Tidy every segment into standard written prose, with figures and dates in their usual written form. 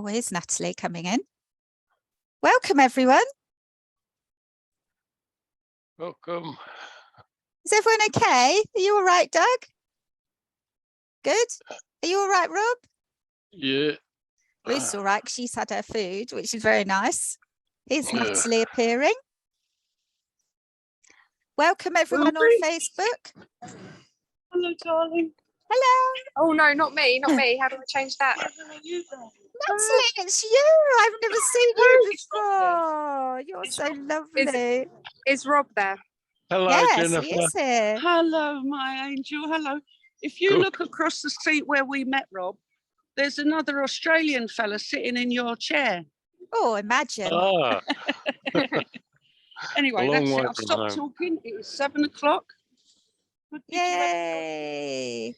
Oh, here's Natalie coming in. Welcome, everyone. Welcome. Is everyone okay? Are you all right, Doug? Good. Are you all right, Rob? Yeah. Ruth's all right because she's had her food, which is very nice. Here's Natalie appearing. Welcome, everyone on Facebook. Hello, darling. Hello. Oh, no, not me, not me. How do I change that? Natalie, it's you. I've never seen you before. You're so lovely. Is Rob there? Hello, Yes, Jennifer. he is here. Hello, my angel. Hello. If you look across the street where we met, Rob, there's another Australian fella sitting in your chair. Oh, imagine. Ah, Anyway, long that's way it. I've from stopped home. talking. It is 7 o'clock. Yay.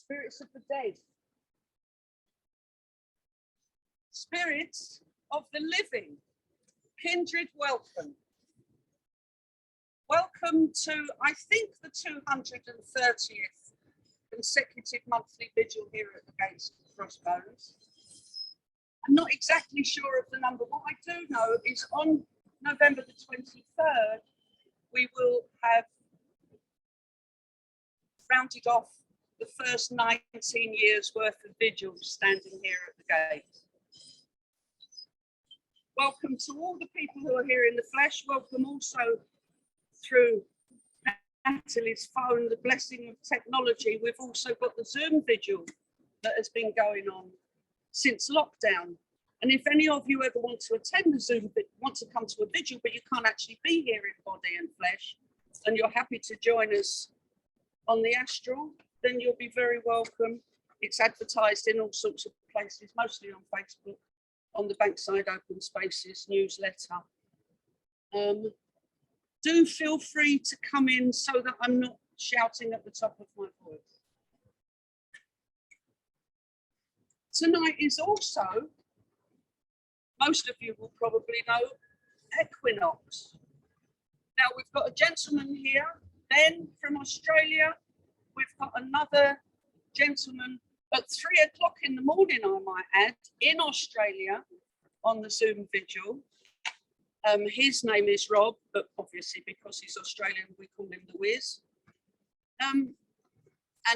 Spirits of the dead. Spirits of the living. Kindred, welcome. Welcome to, I think, the 230th consecutive monthly vigil here at the gates of Crossbones. I'm not exactly sure of the number. What I do know is on November the 23rd, we will have rounded off the first 19 years worth of vigils standing here at the gate. Welcome to all the people who are here in the flesh. Welcome also through Natalie's phone, the blessing of technology. We've also got the Zoom vigil that has been going on since lockdown. And if any of you ever want to attend the Zoom, want to come to a vigil, but you can't actually be here in body and flesh, and you're happy to join us on the astral, then you'll be very welcome. It's advertised in all sorts of places, mostly on Facebook, on the Bankside Open Spaces newsletter. Do feel free to come in so that I'm not shouting at the top of my voice. Tonight is also, most of you will probably know, equinox. Now we've got a gentleman here, Ben from Australia. We've got another gentleman at 3 o'clock in the morning, I might add, in Australia on the Zoom vigil. His name is Rob, but obviously because he's Australian, we call him the Wiz. And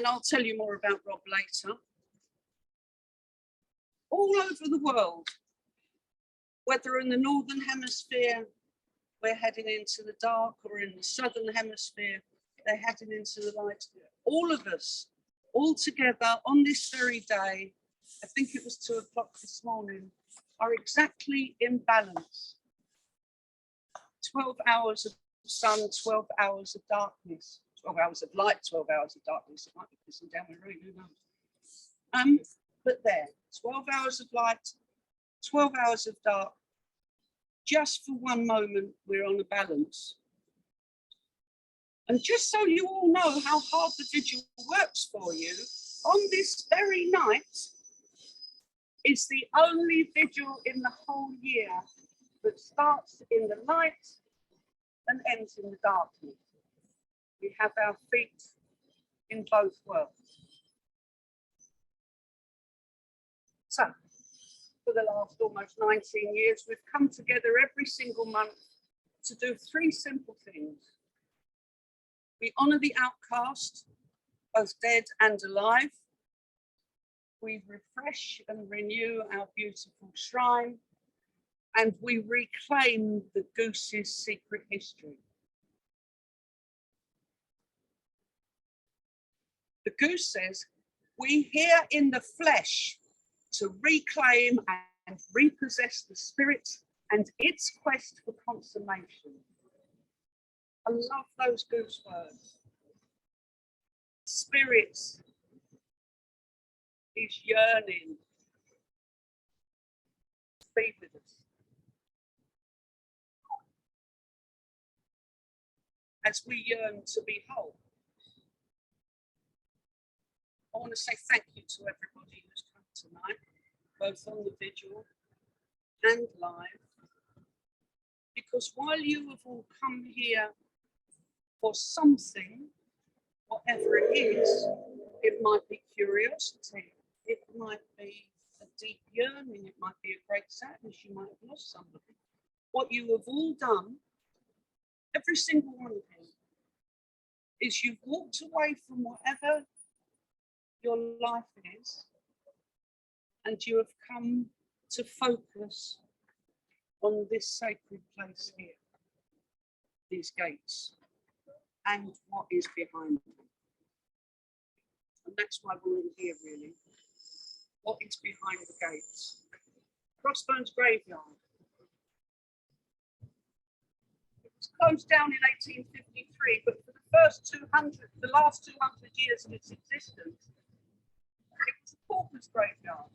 I'll tell you more about Rob later. All over the world, whether in the Northern Hemisphere, we're heading into the dark, or in the Southern Hemisphere, they're heading into the light. All of us, all together on this very day, I think it was 2 o'clock this morning, are exactly in balance. 12 hours of sun, 12 hours of darkness, 12 hours of light, 12 hours of darkness. It might be pissing down with rain, who knows? But there, 12 hours of light, 12 hours of dark. Just for one moment, we're on a balance. And just so you all know how hard the vigil works for you, on this very night is the only vigil in the whole year that starts in the light and ends in the darkness. We have our feet in both worlds. So, for the last almost 19 years, we've come together every single month to do three simple things. We honour the outcast, both dead and alive. We refresh and renew our beautiful shrine, and we reclaim the goose's secret history. The goose says, we here in the flesh to reclaim and repossess the spirit and its quest for consummation. I love those goose words. Spirit is yearning to be with us. As we yearn to be whole. I want to say thank you to everybody who's come tonight, both on the vigil and live, because while you have all come here for something, whatever it is, it might be curiosity, it might be a deep yearning, it might be a great sadness, you might have lost somebody. What you have all done, every single one of you, is you've walked away from whatever your life is, and you have come to focus on this sacred place here, these gates, and what is behind them. And that's why we're all here, really. What is behind the gates? Crossbones graveyard. It was closed down in 1853, but for the last 200 years of its existence, it was a pauper's graveyard.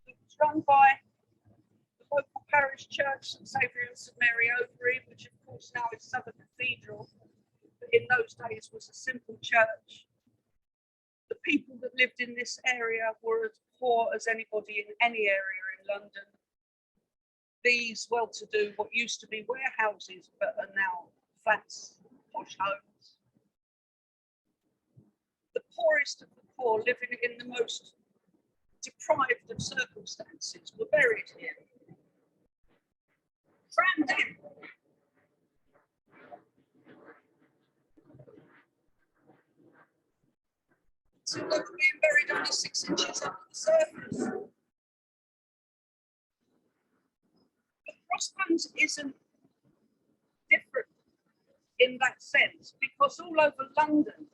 It was run by the local parish church, St Saviour and St Mary Overy, which of course now is Southwark Cathedral, but in those days was a simple church. The people that lived in this area were as poor as anybody in any area in London. These well-to-do, what used to be warehouses, but are now flats, posh homes. The poorest of the poor, living in the most deprived of circumstances, were buried here. Crammed in. So they were being buried only 6 inches under the surface. But Crossbones isn't different in that sense, because all over London,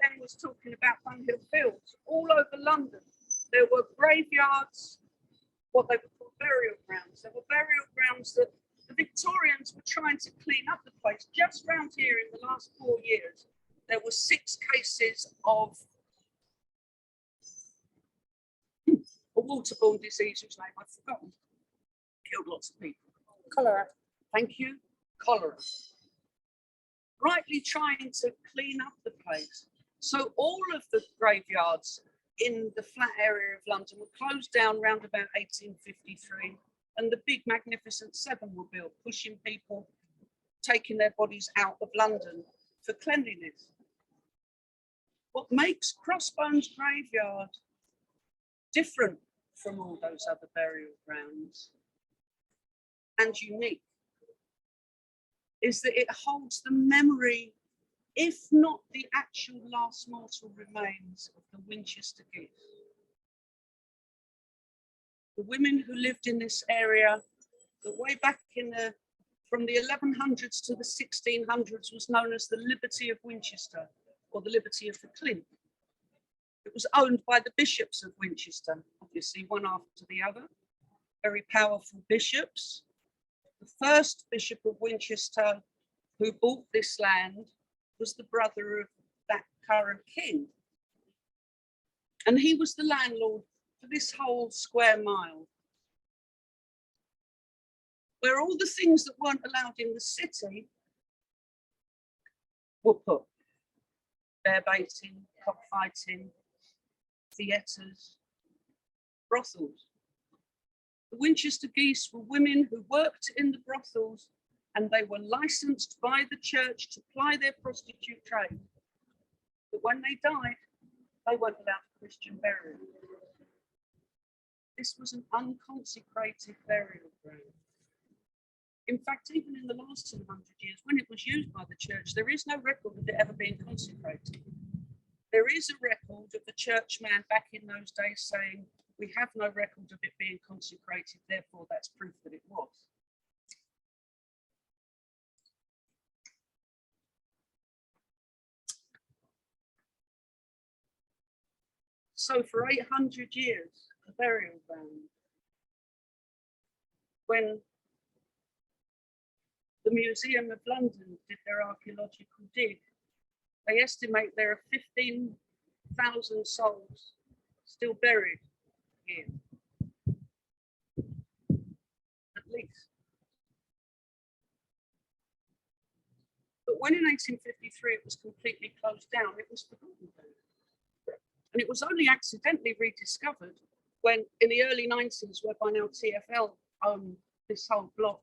Ben was talking about Bunhill Fields, all over London, there were graveyards, what they would call burial grounds. There were burial grounds that the Victorians were trying to clean up the place. Just round here in the last 4 years, there were 6 cases of a waterborne disease whose name I've forgotten. Killed lots of people. Cholera. Thank you. Cholera. Rightly trying to clean up the place. So all of the graveyards in the flat area of London were closed down around about 1853, and the big Magnificent Seven were built, pushing people, taking their bodies out of London for cleanliness. What makes Crossbones graveyard different from all those other burial grounds and unique is that it holds the memory, if not the actual last mortal remains, of the Winchester geese. The women who lived in this area, that way back from the 1100s to the 1600s was known as the Liberty of Winchester, or the Liberty of the Clint. It was owned by the bishops of Winchester, obviously one after the other, very powerful bishops. The first Bishop of Winchester who bought this land was the brother of that current king. And he was the landlord for this whole square mile, where all the things that weren't allowed in the city were put. Bear baiting, cockfighting, theatres, brothels. The Winchester geese were women who worked in the brothels, and they were licensed by the church to ply their prostitute trade. But when they died, they weren't allowed Christian burial. This was an unconsecrated burial ground. In fact, even in the last 200 years, when it was used by the church, there is no record of it ever being consecrated. There is a record of the churchman back in those days saying, we have no record of it being consecrated, therefore that's proof that it was. So for 800 years, a burial ground. When the Museum of London did their archaeological dig, they estimate there are 15,000 souls still buried here, at least. But when in 1853 it was completely closed down, it was forgotten. And it was only accidentally rediscovered when, in the early 90s, where by now TfL owned this whole block,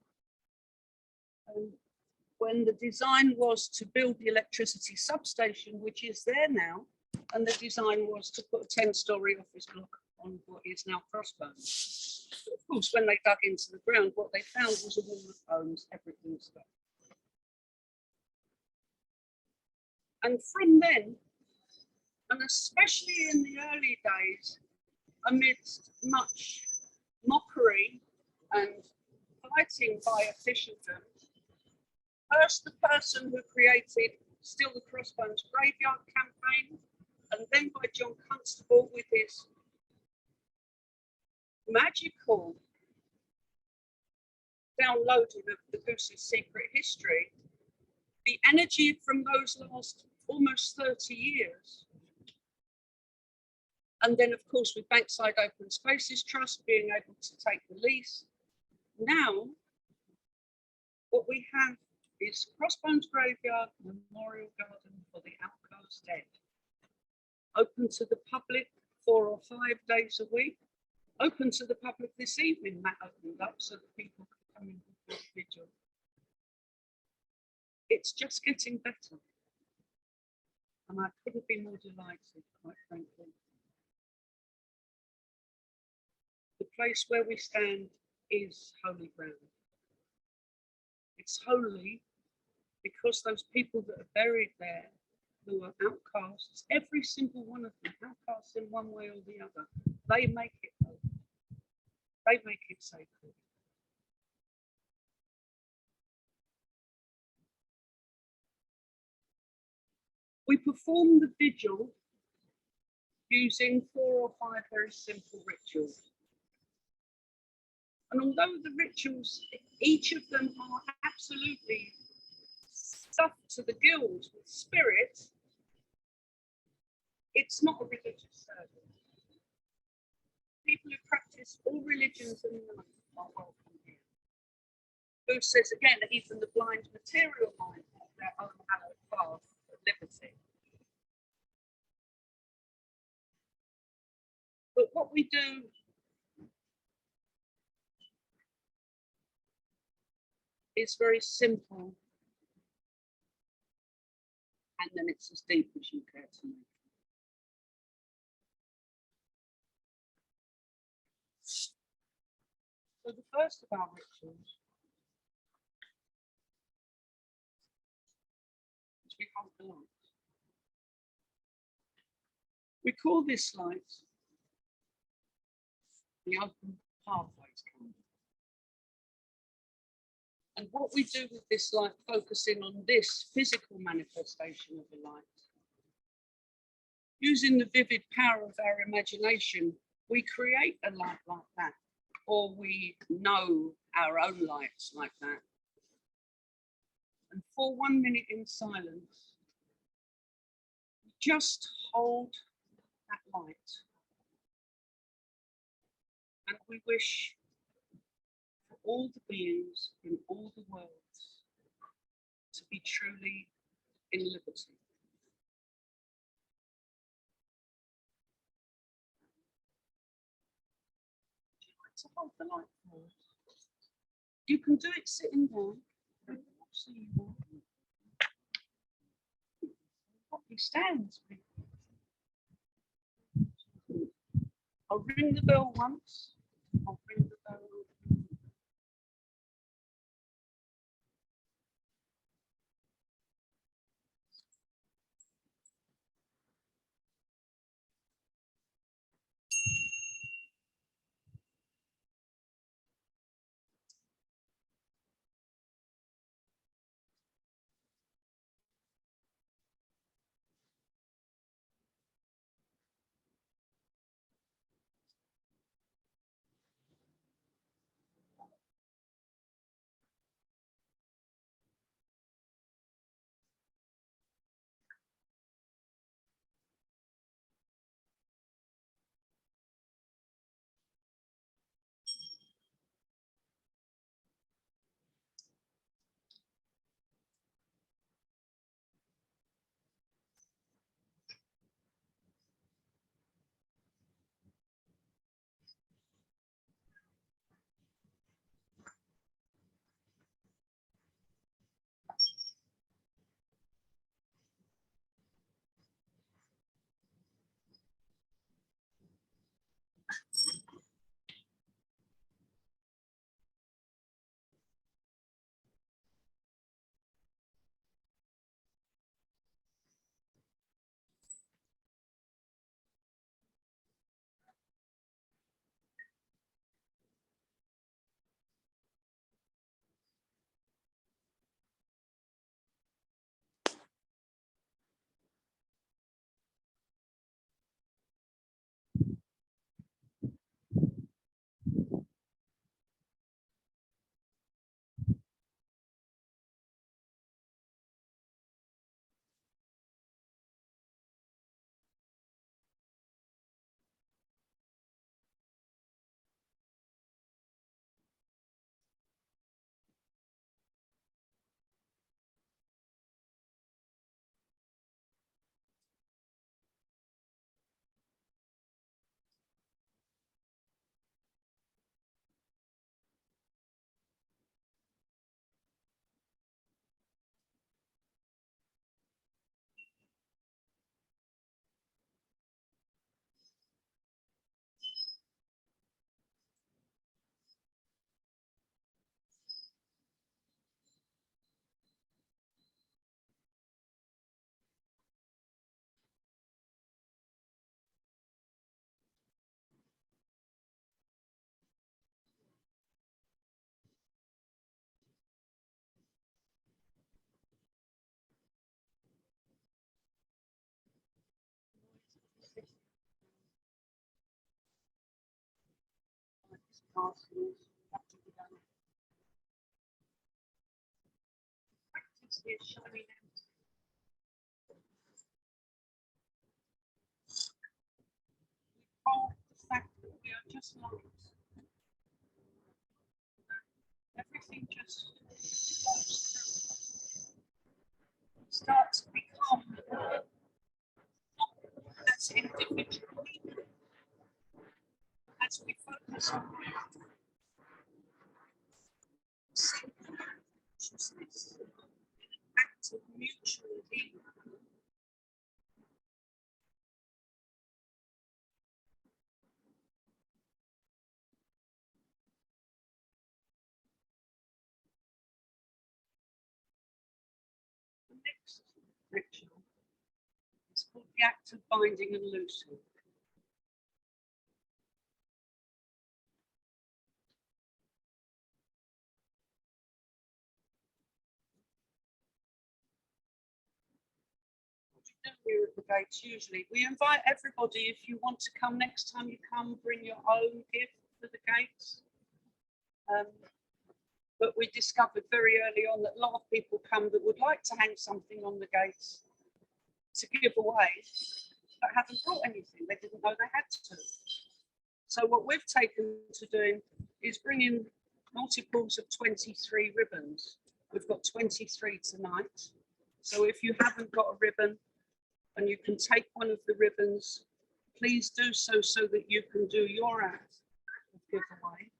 when the design was to build the electricity substation, which is there now, and the design was to put a 10-story office block on what is now Crossbones. But of course, when they dug into the ground, what they found was a wall of bones, everything's gone. And from then, and especially in the early days, amidst much mockery and fighting by officialdom, first the person who created Still the Crossbones Graveyard campaign, and then by John Constable with his magical downloading of the Goose's Secret History, the energy from those last almost 30 years. And then, of course, with Bankside Open Spaces Trust being able to take the lease, now what we have is Crossbones Graveyard Memorial Garden for the outcast dead. Open to the public 4 or 5 days a week. Open to the public this evening, Matt opened up so that people can come in before Vigil. It's just getting better. And I couldn't be more delighted, quite frankly. The place where we stand is holy ground. It's holy because those people that are buried there, who are outcasts, every single one of them, outcasts in one way or the other, they make it holy. They make it sacred. We perform the vigil using 4 or 5 very simple rituals. And although the rituals, each of them are absolutely stuffed to the gills with spirit, it's not a religious service. People who practice all religions and none are welcome here. Who says again that even the blind material mind have their own hallowed path of liberty. But what we do is very simple, and then it's as deep as you care to make it. So the first of our rituals is we hold the light. We call this light the open pathways candle. And what we do with this light, focusing on this physical manifestation of the light, using the vivid power of our imagination, we create a light like that, or we know our own lights like that. And for 1 minute in silence, just hold that light. And we wish for all the beings in all the worlds to be truly in liberty. Would you like to hold the light for us? You can do it sitting down. So you want. Probably stands. I'll ring the bell once. I'll ring the bell. Practice here, showing empty. Hold the fact that we are just light. Everything just flows through. Start to become as individual as we focus on single consciousness, an act of mutual healing. The next ritual is called the act of binding and loosing. What we do here at the gates usually, we invite everybody, if you want to come next time you come, bring your own gift to the gates. But we discovered very early on that a lot of people come that would like to hang something on the gates to give away, but haven't brought anything. They didn't know they had to. So what we've taken to do is bring in multiples of 23 ribbons. We've got 23 tonight. So if you haven't got a ribbon and you can take one of the ribbons, please do so that you can do your act of giveaway.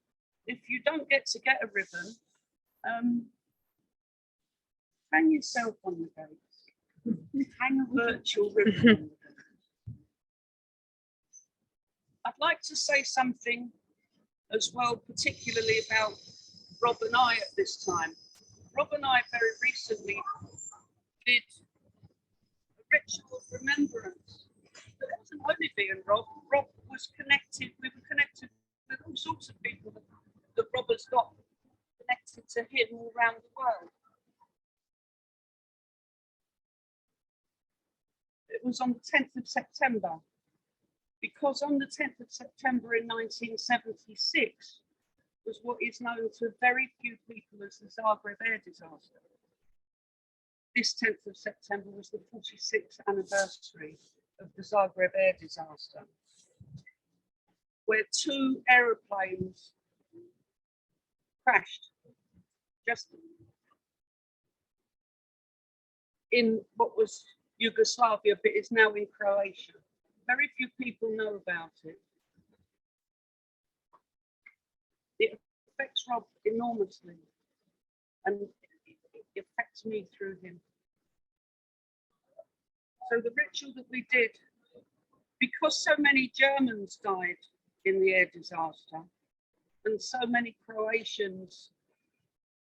If you don't get a ribbon, hang yourself on the gate. Hang a virtual ribbon on the gate. I'd like to say something as well, particularly about Rob and I at this time. Rob and I very recently did a ritual of remembrance. But it wasn't only me and Rob. Rob was connected, we were connected with all sorts of people that Rob has got connected to him all around the world. It was on the 10th of September, because on the 10th of September in 1976 was what is known to very few people as the Zagreb air disaster. This 10th of September was the 46th anniversary of the Zagreb air disaster, where 2 aeroplanes crashed just in what was Yugoslavia, but is now in Croatia. Very few people know about it. It affects Rob enormously, and it affects me through him. So the ritual that we did, because so many Germans died in the air disaster, and so many Croatians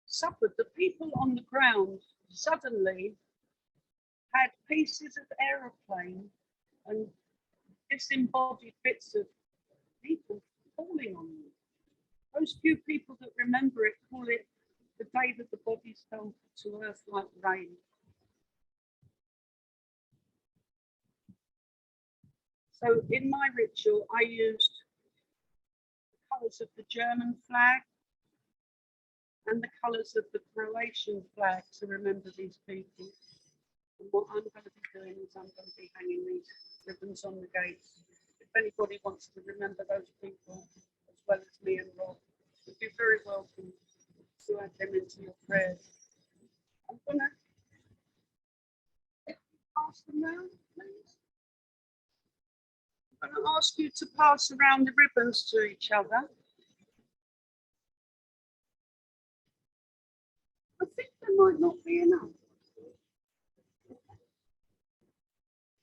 suffered, the people on the ground suddenly had pieces of aeroplane and disembodied bits of people falling on them. Those few people that remember it call it the day that the bodies fell to earth like rain. So in my ritual, I used the colours of the German flag and the colours of the Croatian flag to remember these people. And what I'm going to be doing is I'm going to be hanging these ribbons on the gates. If anybody wants to remember those people, as well as me and Rob, you'd be very welcome to add them into your prayers. I'm going to pass them round, please. I'm going to ask you to pass around the ribbons to each other. I think there might not be enough.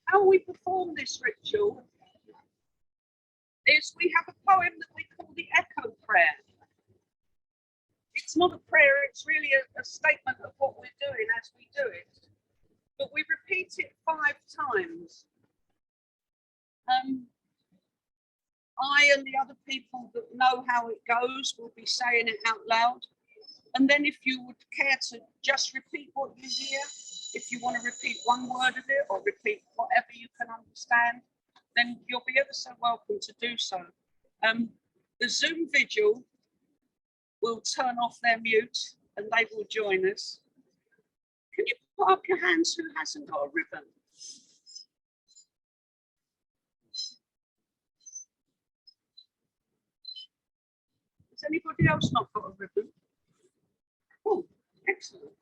How we perform this ritual is we have a poem that we call the Echo Prayer. It's not a prayer, it's really a statement of what we're doing as we do it. But we repeat it 5 times. I and the other people that know how it goes will be saying it out loud. And then if you would care to just repeat what you hear, if you want to repeat one word of it or repeat whatever you can understand, then you'll be ever so welcome to do so. The Zoom Vigil will turn off their mute and they will join us. Can you put up your hands who hasn't got a ribbon? Has anybody else not got a ribbon? Oh, excellent.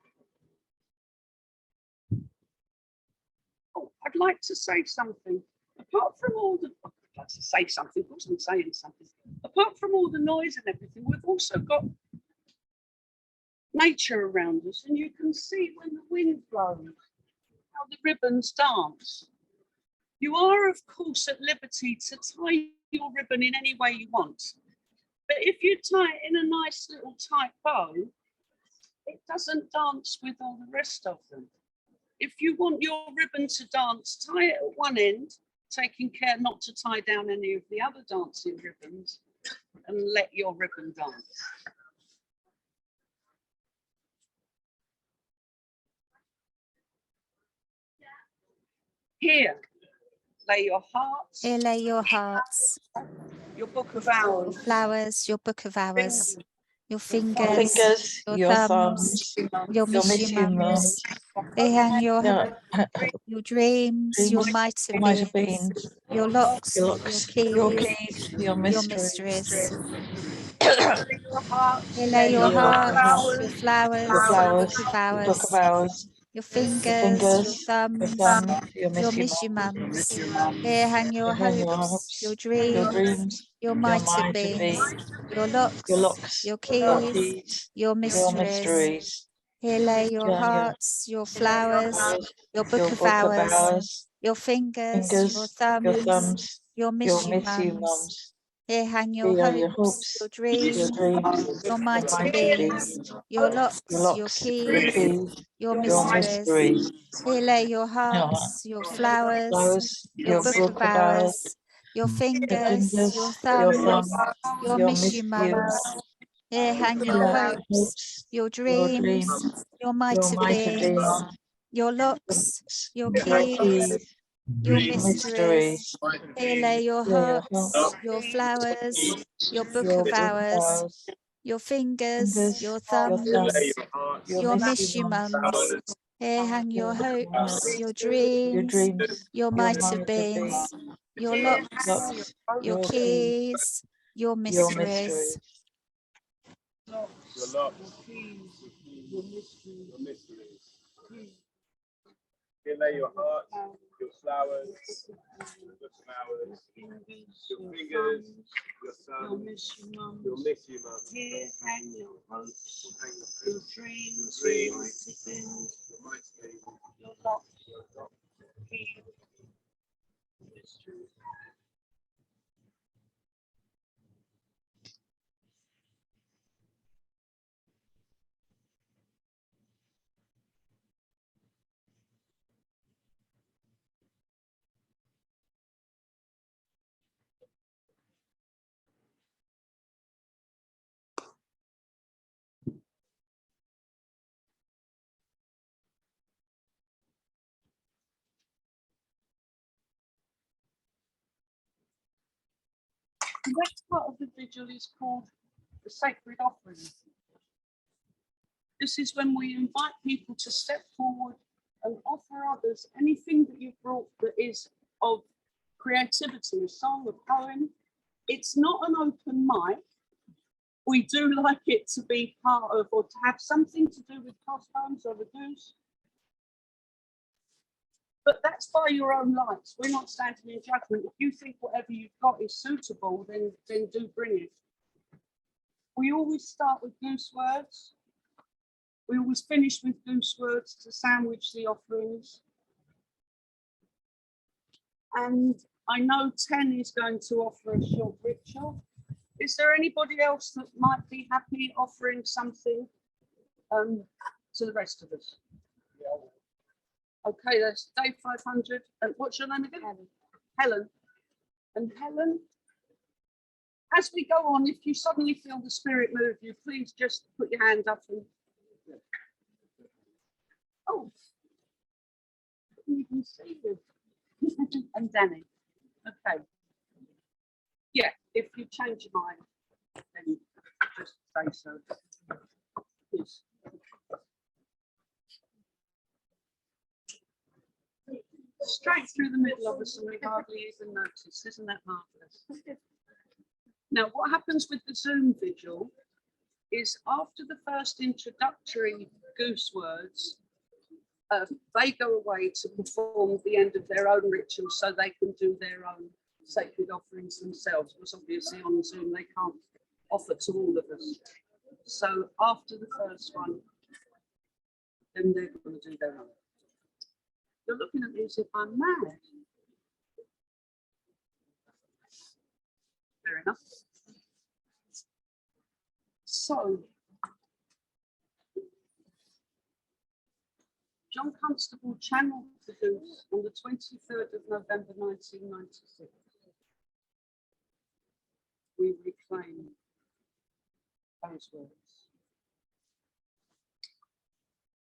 Oh, I'd like to say something. Apart from all the, I'd like to say something, of course I'm saying something. Apart from all the noise and everything, we've also got nature around us, and you can see when the wind blows, how the ribbons dance. You are, of course, at liberty to tie your ribbon in any way you want. But if you tie it in a nice little tight bow, it doesn't dance with all the rest of them. If you want your ribbon to dance, tie it at one end, taking care not to tie down any of the other dancing ribbons, and let your ribbon dance. Here, lay your hearts. Here lay your hearts, Your book of hours. flowers, your book of hours, your Fingers, fingers, your thumbs, your miss you mums. They hang your dreams, your might have been, your locks, your keys, your your mysteries, mysteries. Here lay your hearts, your your flowers, flowers, your book of your hours, book of hours, your your fingers, your fingers, thumbs, your your mystery miss you mums, mums. Here hang your hang your hopes, hopes, your your dreams, dreams, your your might have might have been, been, your locks, your locks, your your keys, keys, your your mysteries. mysteries, Here lay your your hearts, your flowers, your book your of book of hours, hours, your fingers, your fingers, your thumbs, thumbs, You'll You'll miss you, miss you, mums. mums. Here hang your Here are your hopes, your hopes, dreams, your dreams, your mighty mighty beams, beams, your your locks, your locks, your keys, keys, your your mysteries. mysteries, Here lay your your hearts, your flowers, flowers, your your book book of of hours, hours, your your fingers, fingers, your your thumbs, thumb, your your miss you, miss you, mums. Here hang your your hopes, hopes, your your dreams, dreams, your might your have might have beens, been, your locks, your your keys, keys, your your mysteries. mysteries, Here lay your your hearts, hopes, your flowers, your book your of book of hours, hours, your fingers, fingers, your your thumbs, thumb, your your miss miss you, you, mums, mums. Here hang your your hopes, your your dreams, dreams, your your might have might have been, beens, your locks, locks, your your keys, keys, your your mysteries. mysteries. Your locks, your mysteries. Here lay your heart, your flowers, your book of hours, your fingers, your thumbs, your miss you, mum. Here hang your hopes, Your your dreams, dreams, your mighty beams, your mighty beams, your locks, your locks, your keys, your mysteries. The next part of the vigil is called the sacred offering. This is when we invite people to step forward and offer others anything that you've brought that is of creativity, a song, a poem. It's not an open mic. We do like it to be part of or to have something to do with Crossbones or the goose. But that's by your own lights. We're not standing in judgment. If you think whatever you've got is suitable, then do bring it. We always start with goose words. We always finish with goose words to sandwich the offerings. And I know 10 is going to offer a short ritual. Is there anybody else that might be happy offering something to the rest of us? Okay, that's Dave 500. And what's your name again? Helen. And Helen, as we go on, if you suddenly feel the spirit move you, please just put your hand up and. Oh, you can see you. And Danny. Okay. Yeah, if you change your mind, then just say so. Yes. Straight through the middle of us and we hardly even notice. Isn't that marvellous? Now, what happens with the Zoom vigil is after the first introductory goose words, they go away to perform the end of their own ritual so they can do their own sacred offerings themselves, because obviously on Zoom they can't offer to all of us. So after the first one, then they're going to do their own. You're looking at me as if I'm mad. Fair enough. So, John Constable channeled the goose on the 23rd of November 1996. We reclaim those words.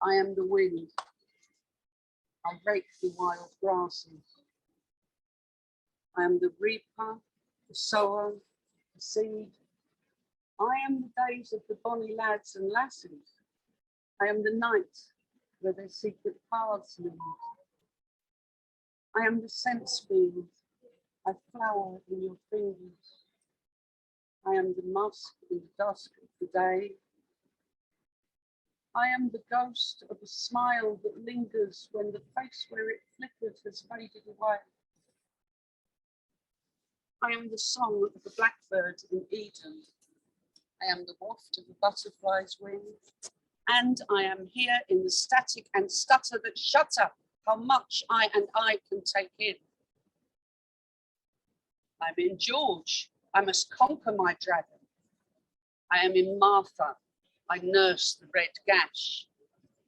I am the wind. I rake the wild grasses. I am the reaper, the sower, the seed. I am the days of the bonny lads and lassies. I am the night where their secret paths lead. I am the sense field. I flower in your fingers. I am the musk in the dusk of the day. I am the ghost of a smile that lingers when the face where it flickered has faded away. I am the song of the blackbird in Eden. I am the waft of the butterfly's wing. And I am here in the static and stutter that shut up how much I can take in. I'm in George. I must conquer my dragon. I am in Martha. I nurse the red gash.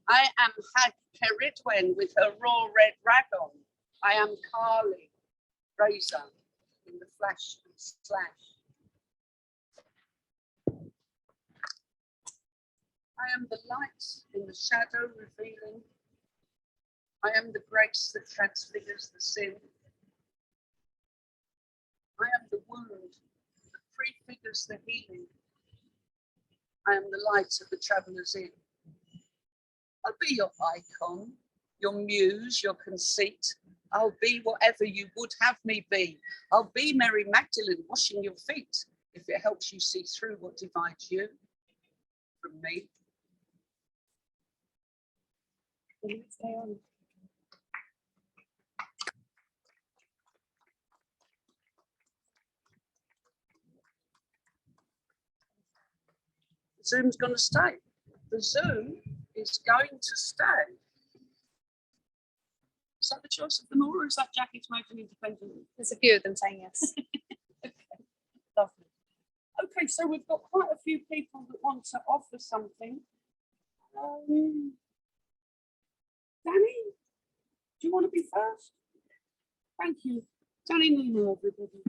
I am Hag Keridwen with her raw red rag on. I am Carly, razor in the flash and slash. I am the light in the shadow revealing. I am the grace that transfigures the sin. I am the wound that prefigures the healing. I am the light of the traveller's inn. I'll be your icon, your muse, your conceit. I'll be whatever you would have me be. I'll be Mary Magdalene washing your feet, if it helps you see through what divides you from me. Stay on. Zoom's going to stay. The Zoom is going to stay. Is that the choice of them all, or is that Jackie's making independently? There's a few of them saying yes. Okay, lovely. Okay, so we've got quite a few people that want to offer something. Danny, do you want to be first? Thank you. Danny Nina, everybody.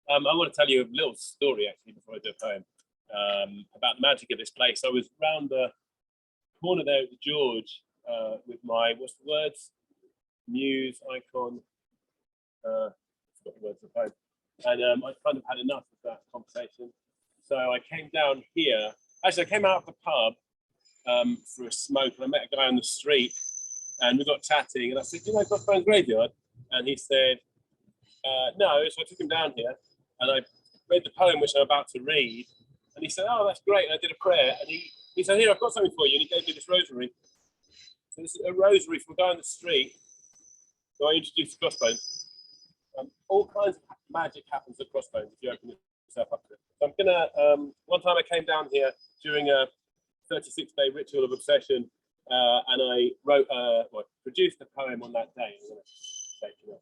I want to tell you a little story actually before I do a poem about the magic of this place. I was round the corner there at the George with my, what's the words? Muse, icon, I forgot the words of the poem. And I kind of had enough of that conversation. So I came down here. Actually, I came out of the pub for a smoke and I met a guy on the street and we got chatting and I said, you know Crossbones Graveyard? And he said, no. So I took him down here and I read the poem which I'm about to read. And he said, oh, that's great. And I did a prayer. And he said, here, I've got something for you. And he gave me this rosary. So this is a rosary from a guy on the street. So I introduced Crossbones. All kinds of magic happens at Crossbones if you open yourself up to it. So I'm gonna, one time I came down here during a 36-day ritual of obsession and I wrote, produced a poem on that day. I'm gonna take it up.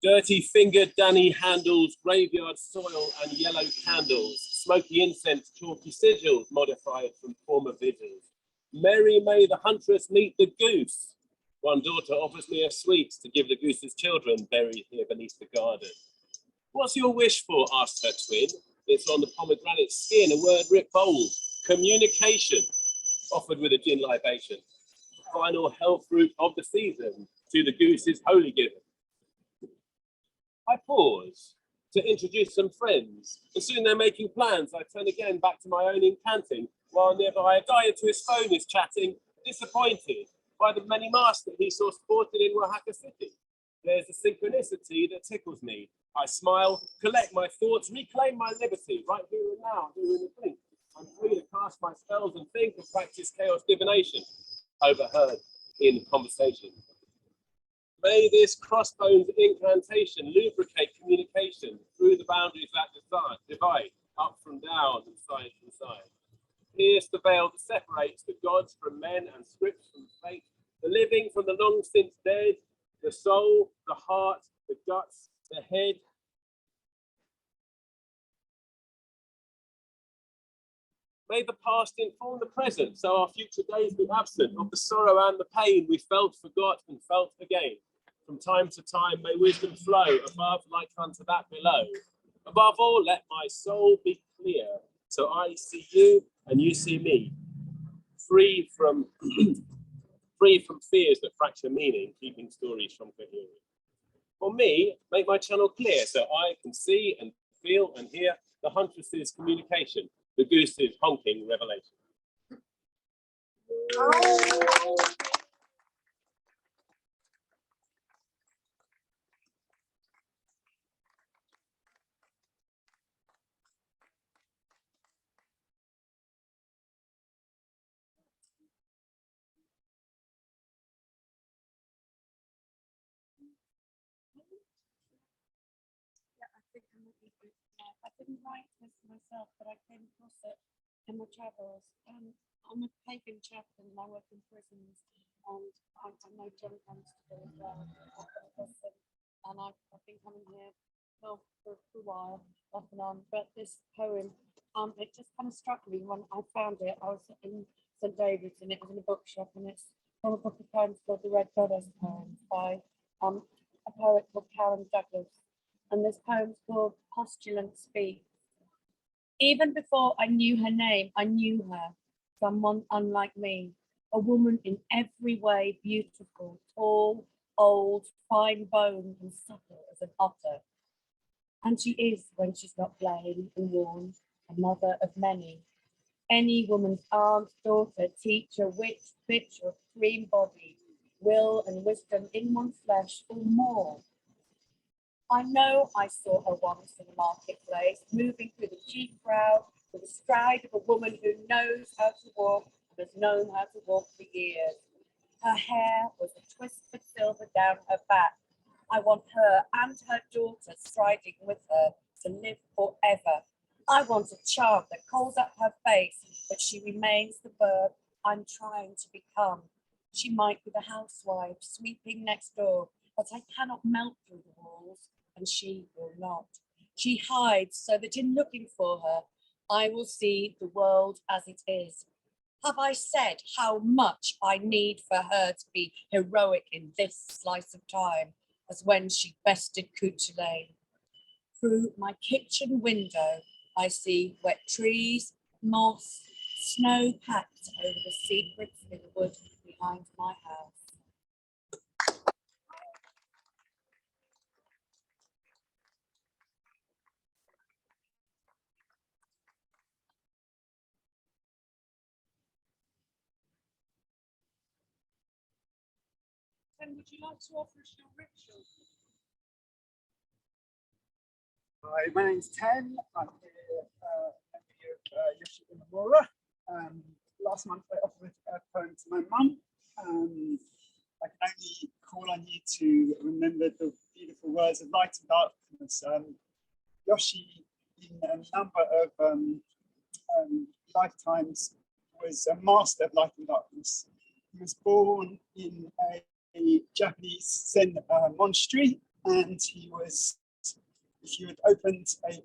Dirty-fingered Danny handles graveyard soil and yellow candles, smoky incense, chalky sigils modified from former vigils. Merry may the huntress meet the goose. One daughter offers me a sweet to give the goose's children buried here beneath the garden. What's your wish for? Asked her twin. It's on the pomegranate skin, a word writ bold. Communication, offered with a gin libation. Final health fruit of the season to the goose's holy given. I pause to introduce some friends, and soon they're making plans. I turn again back to my own incanting, while nearby a guy into his phone is chatting, disappointed by the many masks that he saw sported in Oaxaca City. There's a synchronicity that tickles me. I smile, collect my thoughts, reclaim my liberty, right here and now, here in the blink. I'm free to cast my spells and think and practice chaos divination, overheard in conversation. May this Crossbones incantation lubricate communication through the boundaries that divide, up from down and side from side. Pierce the veil that separates the gods from men and scripts from fate, the living from the long since dead, the soul, the heart, the guts, the head. May the past inform the present, so our future days be absent of the sorrow and the pain we felt, forgot, and felt again. From time to time, may wisdom flow above like unto that below. Above all, let my soul be clear, so I see you and you see me, free from fears that fracture meaning, keeping stories from coherence. For me, make my channel clear so I can see and feel and hear the huntress's communication, the goose's honking revelation. I didn't write this myself, but I came across it in my travels. I'm a pagan chaplain and I work in prisons. and I know John comes to do as well. And I've been coming here well, for a while, off and on. But this poem, it just kind of struck me when I found it. I was in St David's and it was in a bookshop, and it's from a book of poems called The Red Goddess Poems by a poet called Karen Douglas. And this poem's called Postulant Speak. Even before I knew her name, I knew her, someone unlike me, a woman in every way beautiful, tall, old, fine boned and supple as an otter. And she is, when she's not plain and worn, a mother of many. Any woman's aunt, daughter, teacher, witch, bitch, or cream body, will and wisdom in one flesh, or more. I know I saw her once in the marketplace, moving through the chief crowd with the stride of a woman who knows how to walk and has known how to walk for years. Her hair was a twisted silver down her back. I want her and her daughter striding with her to live forever. I want a charm that calls up her face, but she remains the bird I'm trying to become. She might be the housewife sweeping next door, but I cannot melt through the walls, and she will not. She hides so that in looking for her, I will see the world as it is. Have I said how much I need for her to be heroic in this slice of time, as when she bested Couch Lane? Through my kitchen window, I see wet trees, moss, snow packed over the secrets in the wood behind my house. Ken, would you like to offer us your ritual? Hi, my name's Ten. I'm here at the Yoshi Imamura. Last month I offered a poem to my mum. I can only call on you to remember the beautiful words of light and darkness. Yoshi, in a number of lifetimes, was a master of light and darkness. He was born in a Japanese Zen monastery, and he was, if you had opened a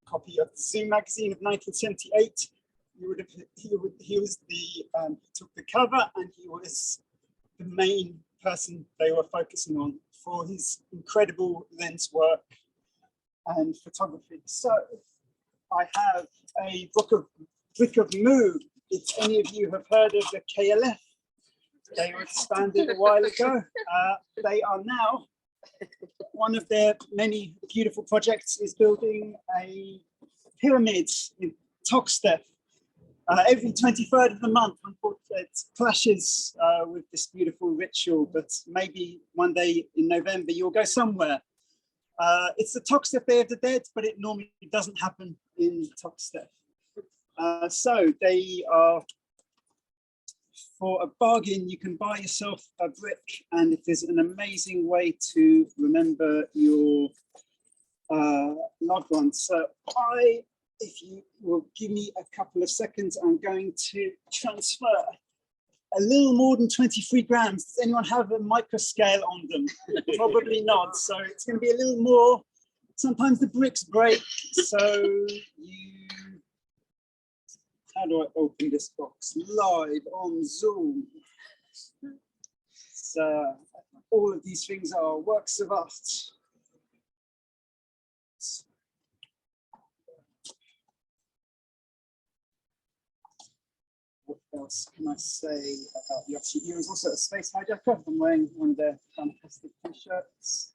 copy of the Zoom magazine of 1978, he was the took the cover, and he was the main person they were focusing on for his incredible lens work and photography. So I have a book of Mu. If any of you have heard of the KLF, they were expanded a while ago. They are now, one of their many beautiful projects is building a pyramid in Tokstef. Every 23rd of the month, unfortunately, it clashes with this beautiful ritual, but maybe one day in November you'll go somewhere. It's the Tokstef Day of the Dead, but it normally doesn't happen in Tokstef. So they are, for a bargain, you can buy yourself a brick, and it is an amazing way to remember your loved ones. So if you will give me a couple of seconds, I'm going to transfer a little more than 23 grams. Does anyone have a micro scale on them? Probably not. So it's going to be a little more. Sometimes the bricks break. So how do I open this box? Live on Zoom. So all of these things are works of art. What else can I say about Yoshi? He was also a space hijacker. I'm wearing one of their fantastic t-shirts.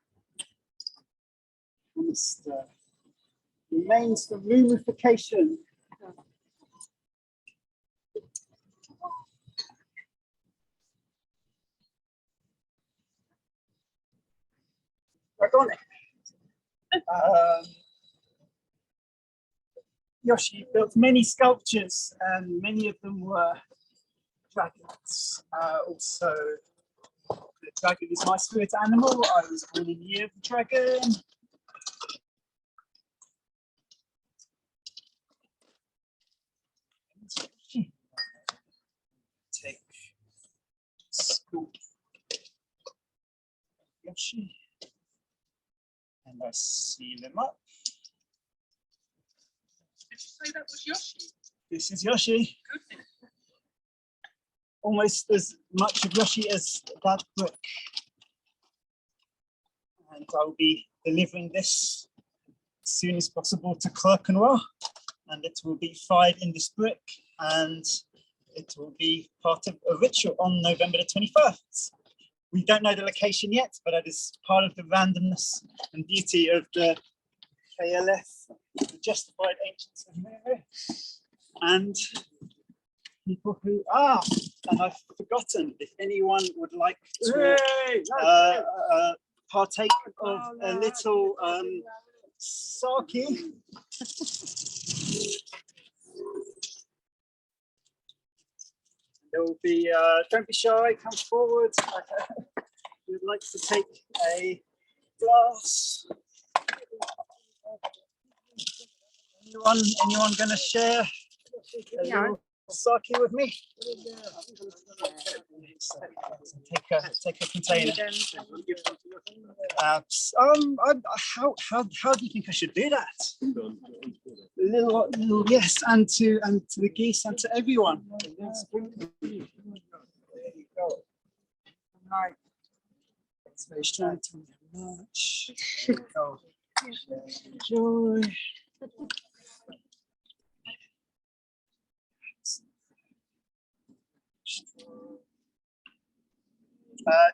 Remains for mumification. Yoshi built many sculptures, and many of them were dragons. Also, the dragon is my spirit animal. I was born in the year of the dragon. Take Yoshi. And I seal him up. Did you say that was Yoshi? This is Yoshi. Almost as much of Yoshi as that brick. And I'll be delivering this as soon as possible to Clerkenwell, and it will be fired in this brick, and it will be part of a ritual on November the 21st. We don't know the location yet, but that is part of the randomness and beauty of the KLF, the Justified Ancients of Mary, and people who are, and I've forgotten, if anyone would like to partake of a little sake. There will be, don't be shy, come forward. We'd like to take a glass. Anyone going to share a little sake with me? Take a container. How do you think I should do that? A little yes, and to the geese and to everyone. There you go. Right. It's very strong. Thank you very much. There you go. Enjoy.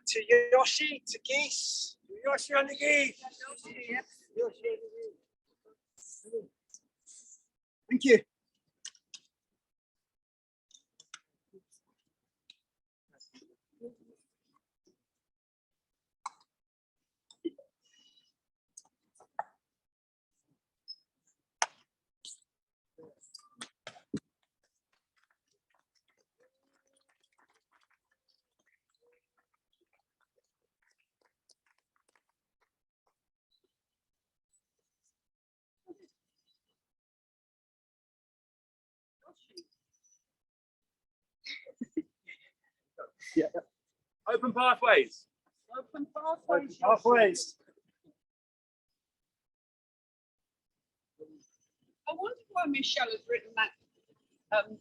To Yoshi, to geese. Yoshi on the geese. Thank you. Yeah. Open pathways. Open pathways. Pathways. I wonder why Michelle has written that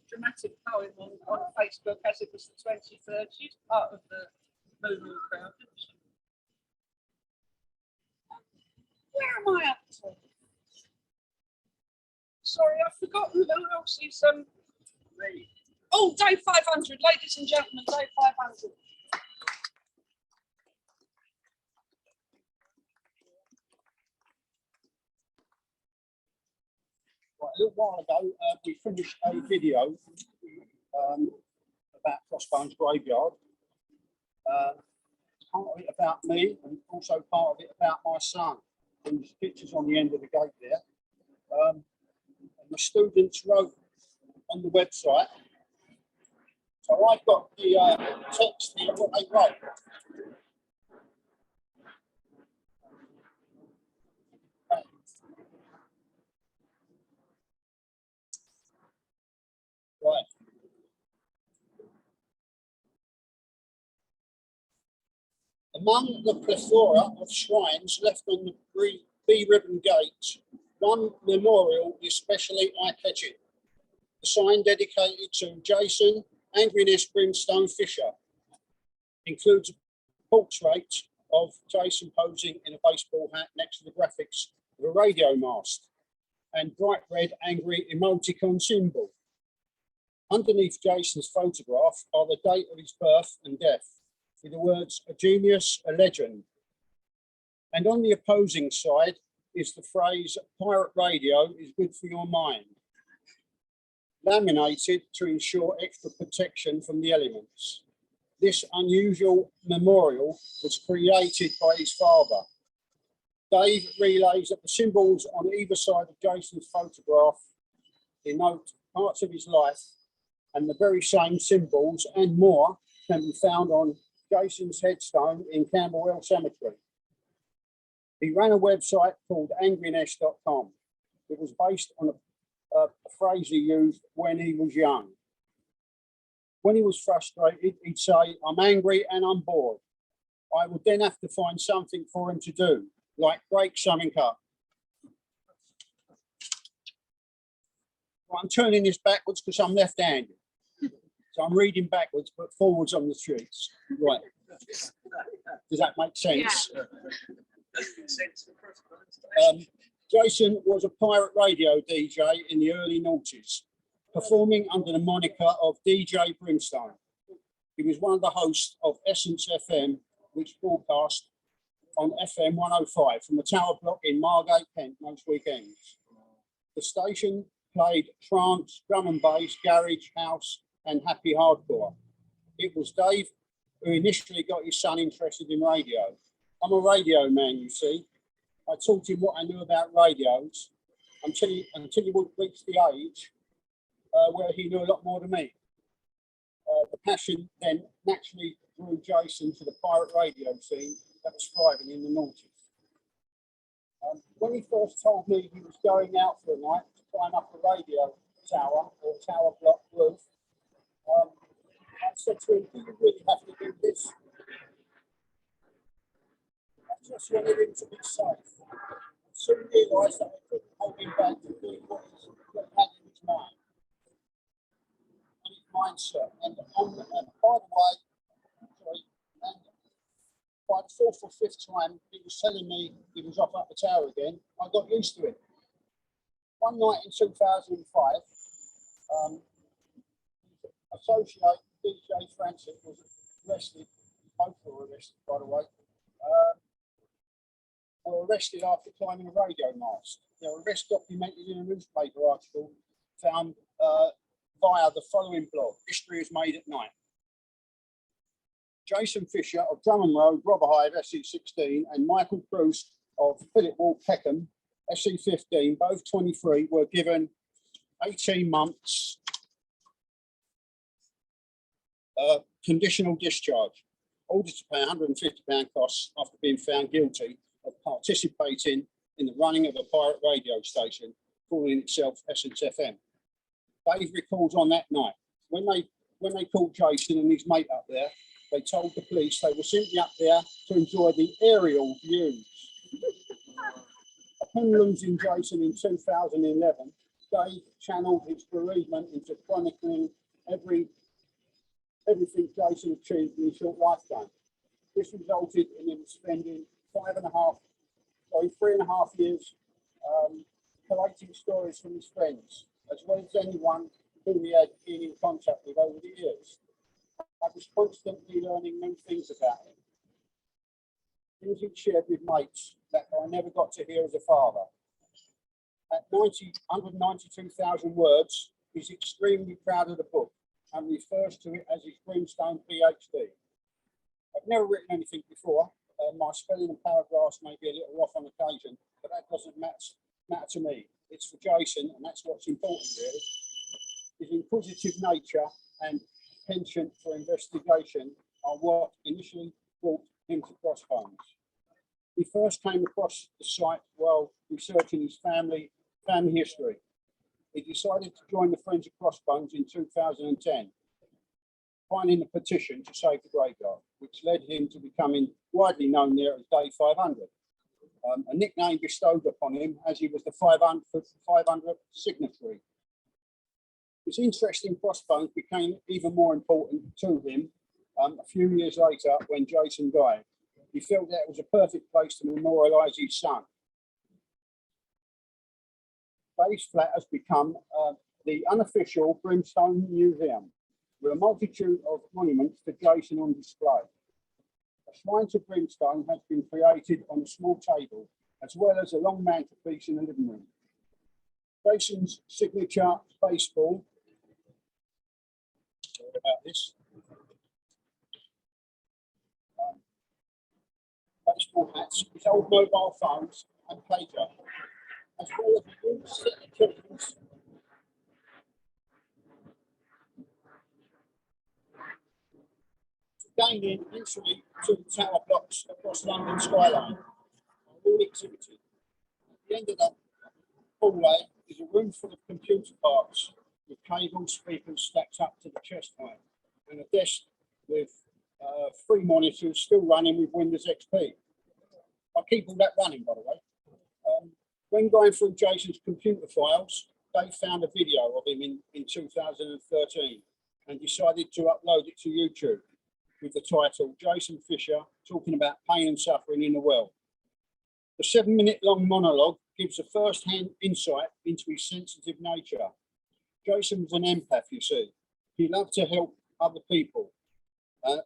dramatic poem on Facebook as it was the 23rd. She's part of the movement crowd, isn't she? Where am I up to? Sorry, I've forgotten who else is oh, day 500, ladies and gentlemen, day 500. Right, a little while ago, we finished a video about Crossbones Graveyard. Part of it about me, and also part of it about my son. And there's pictures on the end of the gate there. And the students wrote on the website. So I've got the text here, what they wrote. Right. Among the plethora of shrines left on the B-ribbon gate, one memorial is especially eye-catching. The sign dedicated to Jason Angriness Brimstone Fisher includes a portrait of Jason posing in a baseball hat next to the graphics of a radio mast and bright red angry emoticon symbol. Underneath Jason's photograph are the date of his birth and death, with the words, "A genius, a legend." And on the opposing side is the phrase, "Pirate radio is good for your mind," laminated to ensure extra protection from the elements. This unusual memorial was created by his father. Dave relays that the symbols on either side of Jason's photograph denote parts of his life, and the very same symbols and more can be found on Jason's headstone in Camberwell Cemetery. He ran a website called angriness.com. It was based on a phrase he used when he was young. When he was frustrated, he'd say, "I'm angry and I'm bored." I would then have to find something for him to do, like break something up. Well, I'm turning this backwards because I'm left-handed. So I'm reading backwards, but forwards on the streets. Right. Does that make sense? Jason was a pirate radio DJ in the early noughties, performing under the moniker of DJ Brimstone. He was one of the hosts of Essence FM, which broadcast on FM 105 from the Tower Block in Margate, Kent, most weekends. The station played trance, drum and bass, garage, house, and happy hardcore. It was Dave who initially got his son interested in radio. I'm a radio man, you see. I taught him what I knew about radios until he would reach the age where he knew a lot more than me. The passion then naturally drew Jason to the pirate radio scene that was thriving in the noughties. When he first told me he was going out for a night to climb up a radio tower or tower block roof, I said to him, "Do you really have to do this?" I just wanted him to be safe. I soon realised that I couldn't hold him back from doing what he had in his mind and his mindset. And by the way, sorry, and by the fourth or fifth time he was telling me he was off up the tower again, I got used to it. One night in 2005, associate DJ Francis was arrested, both were arrested by the way, were arrested after climbing a radio mast. Their arrest documented in a newspaper article found via the following blog, History is Made at Night. Jason Fisher of Drummond Road, Rotherhithe, SE16, and Michael Bruce of Philip Wall, Peckham, SE15, both 23, were given 18 months conditional discharge, ordered to pay £150 costs after being found guilty of participating in the running of a pirate radio station calling itself Essence FM. Dave recalls on that night, when they called Jason and his mate up there, they told the police they were simply up there to enjoy the aerial views. Upon losing Jason in 2011, Dave channeled his bereavement into chronicling everything Jason achieved in his short lifetime. This resulted in him spending 3.5 years collating stories from his friends, as well as anyone whom he had been in contact with over the years. I was constantly learning new things about him. Things he'd shared with mates that I never got to hear as a father. At 192,000 words, he's extremely proud of the book and refers to it as his Brimstone PhD. I've never written anything before. My spelling and paragraphs may be a little off on occasion, but that doesn't matter to me. It's for Jason, and that's what's important, really. His inquisitive nature and penchant for investigation are what initially brought him to Crossbones. He first came across the site while researching his family history. He decided to join the Friends of Crossbones in 2010, finding a petition to save the graveyard, which led him to becoming widely known there as Day 500, a nickname bestowed upon him as he was the 500th signatory. His interest in Crossbones became even more important to him a few years later when Jason died. He felt that it was a perfect place to memorialise his son. Dave's flat has become the unofficial Brimstone Museum, with a multitude of monuments to Jason on display. A shrine to Brimstone has been created on a small table, as well as a long mantelpiece in the living room. Jason's signature baseball, sorry about this, baseball hats, his old mobile phones and pager, as well as a new set of kittens gained in entry to the tower blocks across London skyline are all exhibited. At the end of the hallway is a room full of computer parts with cables, speakers stacked up to the chest height. and a desk with 3 monitors still running with Windows XP. I keep all that running, by the way. When going through Jason's computer files, they found a video of him in 2013 and decided to upload it to YouTube with the title Jason Fisher talking about pain and suffering in the world. The 7-minute long monologue gives a first-hand insight into his sensitive nature. Jason was an empath, you see. He loved to help other people.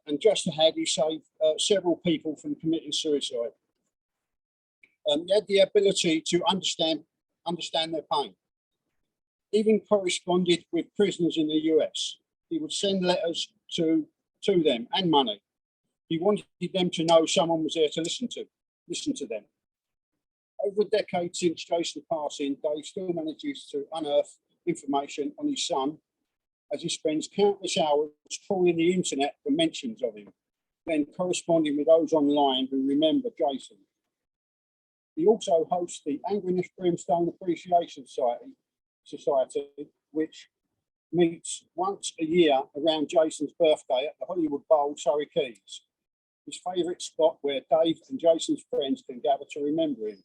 And just ahead, he saved several people from committing suicide. He had the ability to understand their pain. Even corresponded with prisoners in the US. He would send letters to them and money. He wanted them to know someone was there to listen to them. Over a decade since Jason's passing, Dave still manages to unearth information on his son as he spends countless hours trawling the internet for mentions of him, then corresponding with those online who remember Jason. He also hosts the Angriness Brimstone Appreciation Society, which meets once a year around Jason's birthday at the Hollywood Bowl, Surrey Keys, his favourite spot where Dave and Jason's friends can gather to remember him.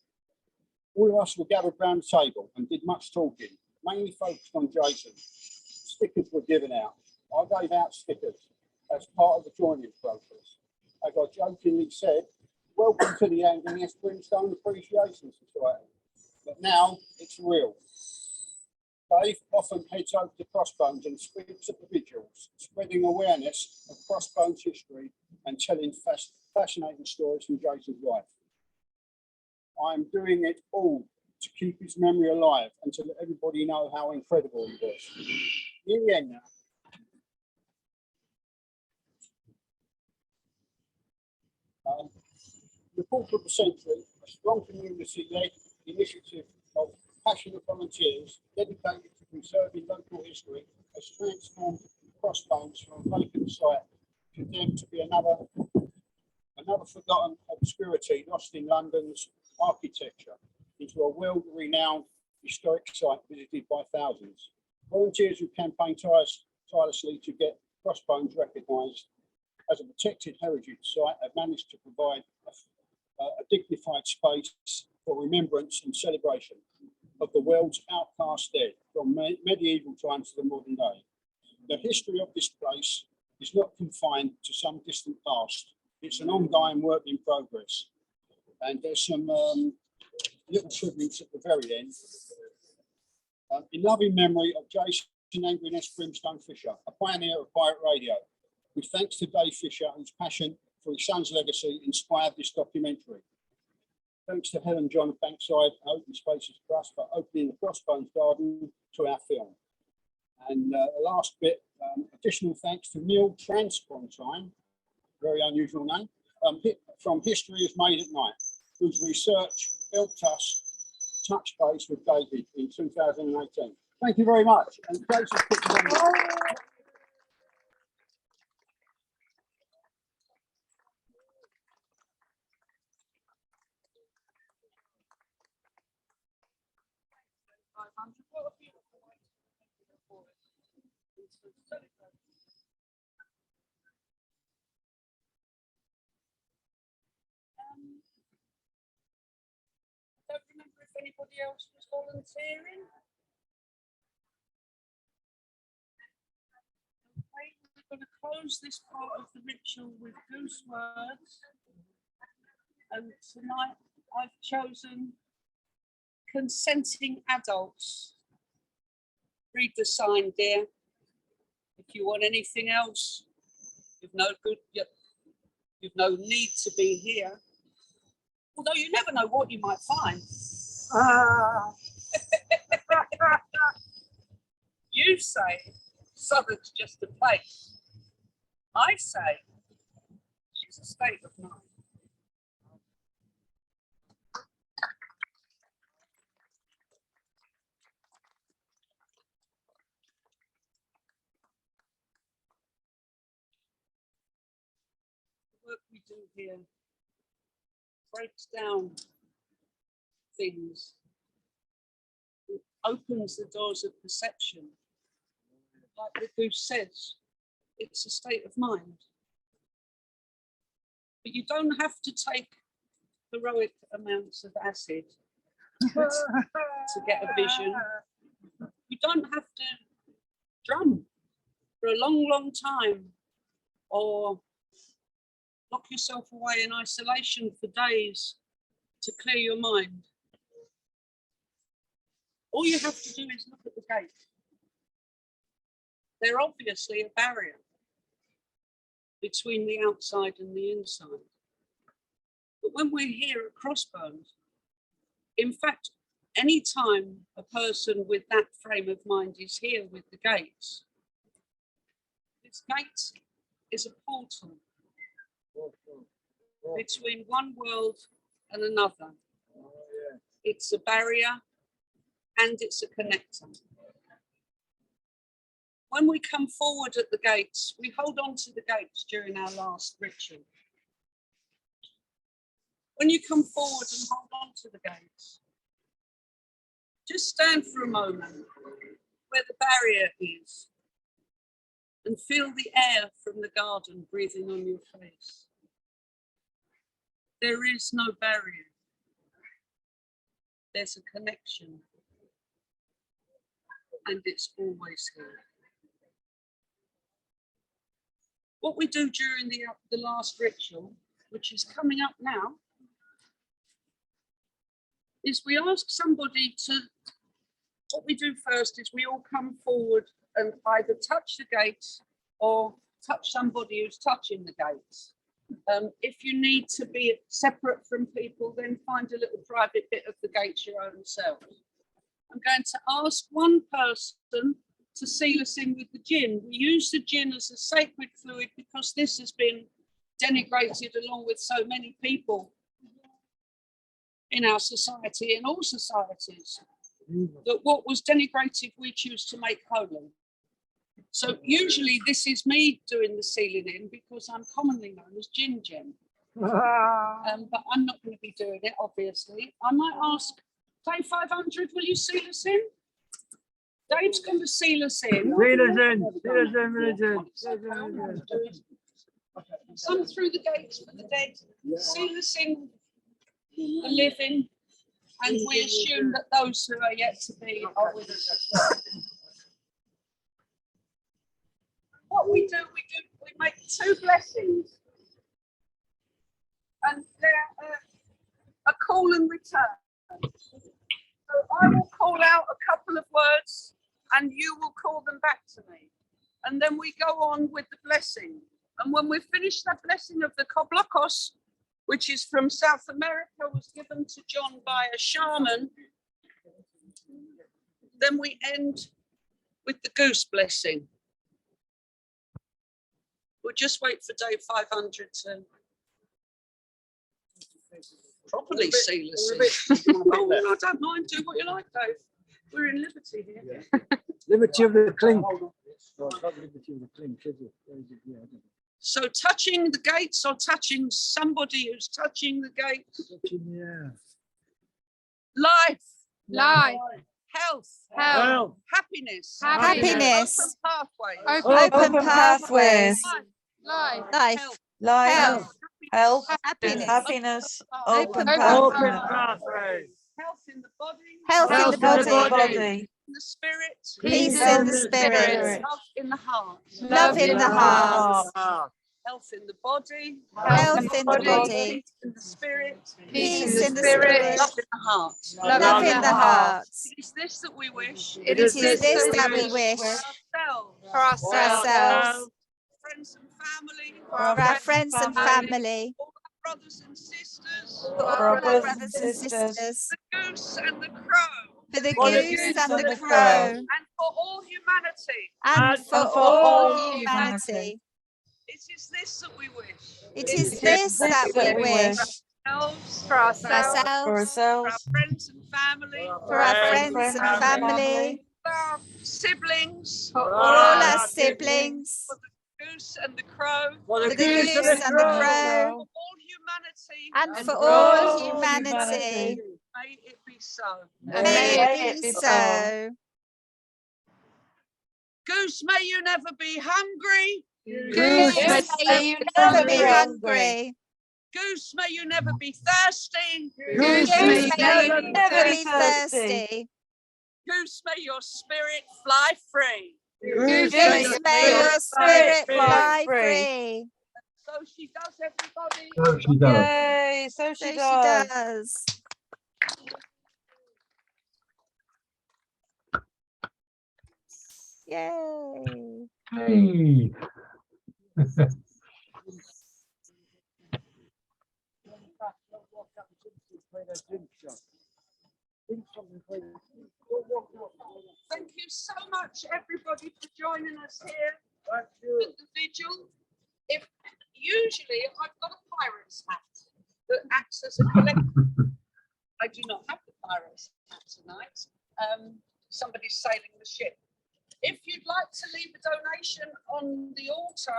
All of us were gathered round the table and did much talking, mainly focused on Jason. Stickers were given out. I gave out stickers as part of the joining process. As I jokingly said, welcome to the Angriness Brimstone Appreciation Society. But now it's real. Dave often heads over to Crossbones and speaks at the vigils, spreading awareness of Crossbones history and telling fascinating stories from Jason's life. I'm doing it all to keep his memory alive and to let everybody know how incredible he was. In the end now. The Quarter of the Century, a strong community-led initiative of passionate volunteers dedicated to preserving local history, has transformed Crossbones from a vacant site condemned to be another forgotten obscurity lost in London's architecture into a world-renowned historic site visited by thousands. Volunteers who campaign tirelessly to get Crossbones recognised as a protected heritage site have managed to provide a dignified space for remembrance and celebration of the world's outcast dead from medieval times to the modern day. The history of this place is not confined to some distant past. It's an ongoing work in progress. And there's some little tributes at the very end. In loving memory of Jason Angriness Brimstone Fisher, a pioneer of pirate radio, with thanks to Dave Fisher, whose passion for his son's legacy inspired this documentary. Thanks to Helen John of Bankside Open Spaces Trust for opening the Crossbones Garden to our film. And the last bit, additional thanks to Neil Transpontine, very unusual name, from History is Made at Night, whose research helped us touch base with David in 2018. Thank you very much. And I don't remember if anybody else was volunteering. Okay, we're going to close this part of the ritual with goose words. And tonight I've chosen consenting adults. Read the sign, dear. If you want anything else, you've no need to be here. Although you never know what you might find. You say Southwark's just a place. I say she's a state of mind. The work we do here breaks down things. It opens the doors of perception. Like the goose says, It's a state of mind. But you don't have to take heroic amounts of acid to get a vision. You don't have to drum for a long, long time or lock yourself away in isolation for days to clear your mind. All you have to do is look at the gate. They're obviously a barrier between the outside and the inside. But when we're here at Crossbones, in fact, any time a person with that frame of mind is here with the gates, this gate is a portal between one world and another. It's a barrier and it's a connector. When we come forward at the gates, we hold on to the gates during our last ritual. When you come forward and hold on to the gates, just stand for a moment where the barrier is and feel the air from the garden breathing on your face. There is no barrier. There's a connection, and it's always here. What we do during the last ritual, which is coming up now, is we ask somebody to, what we do first is we all come forward and either touch the gates or touch somebody who's touching the gates. If you need to be separate from people, then find a little private bit of the gates your own self. I'm going to ask one person to seal us in with the gin. We use the gin as a sacred fluid because this has been denigrated along with so many people in our society, in all societies, that what was denigrated we choose to make holy. So usually this is me doing the sealing in because I'm commonly known as Gin Gem. But I'm not going to be doing it, obviously. I might ask Dave 500, will you seal us in? Dave's going to seal us in. Some through the gates for the dead, seal us in the living, and we assume that those who are yet to be are with us as well. What we do, we make 2 blessings, and they're a call and return. So I will call out a couple of words and you will call them back to me. And then we go on with the blessing. And when we finish that blessing of the Koblokos, which is from South America, was given to John by a shaman, then we end with the goose blessing. We'll just wait for Dave 500 to properly seal us in. Oh, I don't mind, do what you like, Dave. We're in liberty here. Liberty of the clink. So touching the gates or touching somebody who's touching the gates. Life. Life. Health. Health. Happiness. Happiness. Open pathways. Open pathways. Life. Life. Health. Health. Health, Happiness. happiness, Open pathways. pathways. Health in the body. Health in the body. body. In the spirit. Peace in the spirit. Love in the heart. Love in the heart. Health in the body. Health in the body. Peace in the spirit. Peace in the spirit. Love in the heart. Love in the heart. It is this that we wish. It is this that we wish For ourselves. for ourselves, Friends and family. for our friends and family, All our brothers and sisters. for all our brothers and sisters, The goose and the crow. for the goose and the crow, And for all humanity. and for all humanity. It is this that we wish. It is this that we wish For ourselves. for ourselves, For ourselves, our friends and family. for our friends and family, For our siblings. for all our siblings, For the goose and the crow. for the goose and the crow, For all humanity. and for all humanity. May it be so. May it be so. Goose, may you never be hungry. Goose, Goose, may you never be hungry. Goose, may you never be thirsty. Goose, Goose, may may you never be thirsty. Goose, may your spirit fly free. Goose, Goose, may your spirit fly free. So she does, everybody. Oh, she does. Yay, so So she she does. does. Yay. Hey. Thank you so much, everybody, for joining us here at the vigil. If usually I've got a pirate's hat that acts as a collector. I do not have the pirate's hat tonight. Somebody's sailing the ship. If you'd like to leave a donation on the altar,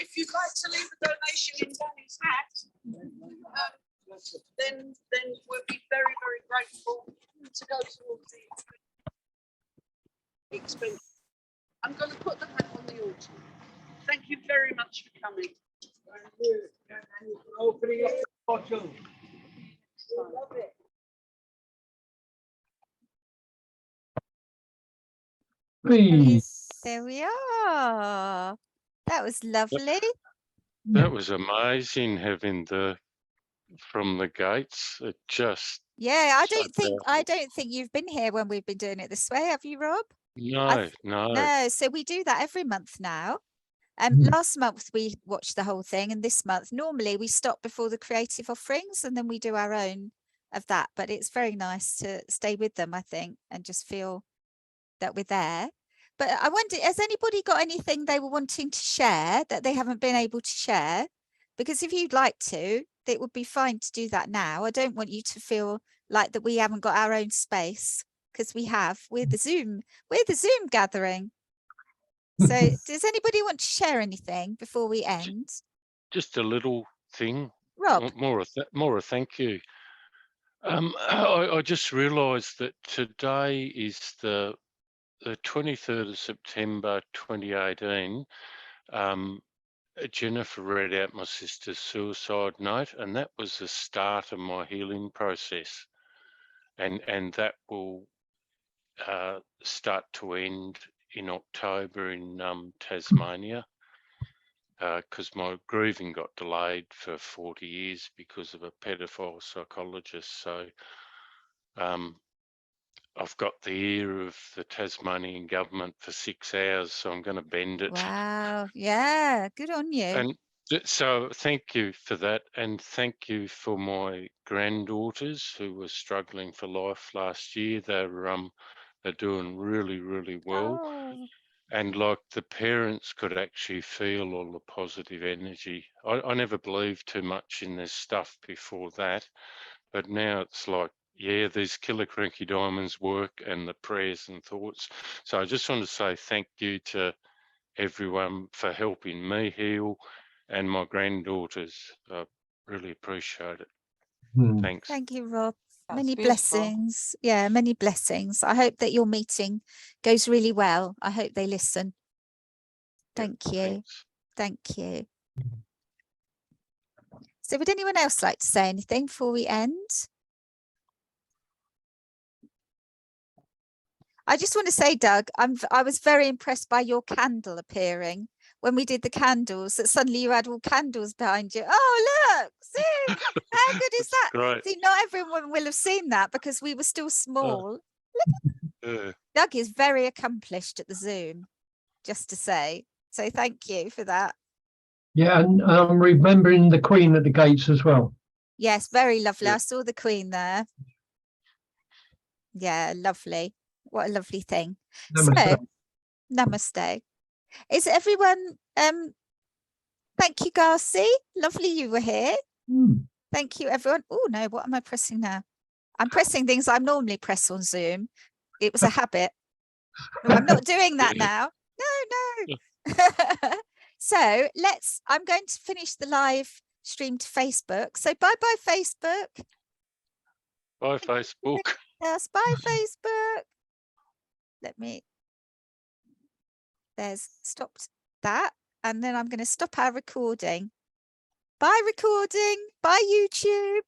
if you'd like to leave a donation in Danny's hat, then we'll be very, very grateful to go towards the expense. I'm going to put the hat on the altar. Thank you very much for coming. Thank you. Opening up the bottle. Love it. Hey. There we are. That was lovely. That was amazing having from the gates. It just Yeah, I so don't think you've been here when we've been doing it this way, have you, Rob? no. No, so we do that every month now. Last month we watched the whole thing, and this month normally we stop before the creative offerings and then we do our own of that. But it's very nice to stay with them, I think, and just feel that we're there. But I wonder, has anybody got anything they were wanting to share that they haven't been able to share? Because if you'd like to, it would be fine to do that now. I don't want you to feel like that we haven't got our own space, because we have. We're the Zoom gathering. So does anybody want to share anything before we end? Just a little thing. Rob? More a thank you. I just realised that today is the 23rd of September 2018. Jennifer read out my sister's suicide note, and that was the start of my healing process. And that will start to end in October in Tasmania, because my grieving got delayed for 40 years because of a pedophile psychologist. So I've got the ear of the Tasmanian government for 6 hours, so I'm going to bend it. Wow. Yeah, good on you. And so thank you for that. And thank you for my granddaughters who were struggling for life last year. They're doing really, really well. Oh. And like the parents could actually feel all the positive energy. I never believed too much in this stuff before that, but now it's like, yeah, these killer cranky diamonds work, and the prayers and thoughts. So I just want to say thank you to everyone for helping me heal, and my granddaughters. I really appreciate it. Thanks. Thank you, Rob. That's many beautiful. blessings. Yeah, many blessings. I hope that your meeting goes really well. I hope they listen. Thank you. Thanks. Thank you. So would anyone else like to say anything before we end? I just want to say, Doug, I was very impressed by your candle appearing when we did the candles, that suddenly you had all candles behind you. Oh, look, see, how good is that? Great. See, not everyone will have seen that because we were still small. Doug is very accomplished at the Zoom, just to say. So thank you for that. Yeah, and I'm remembering the Queen at the gates as well. Yes, very lovely. Yeah. I saw the Queen there. Yeah, lovely. What a lovely thing. Namaste. So, namaste. Is everyone, thank you, Garci. Lovely you were here. Thank you, everyone. Oh, no, what am I pressing now? I'm pressing things I normally press on Zoom. It was a habit. No, I'm not doing that now. No. So I'm going to finish the live stream to Facebook. So bye-bye, Facebook. Bye, Facebook. Yes, bye, Facebook. There's stopped that. and then I'm going to stop our recording. Bye recording. Bye YouTube.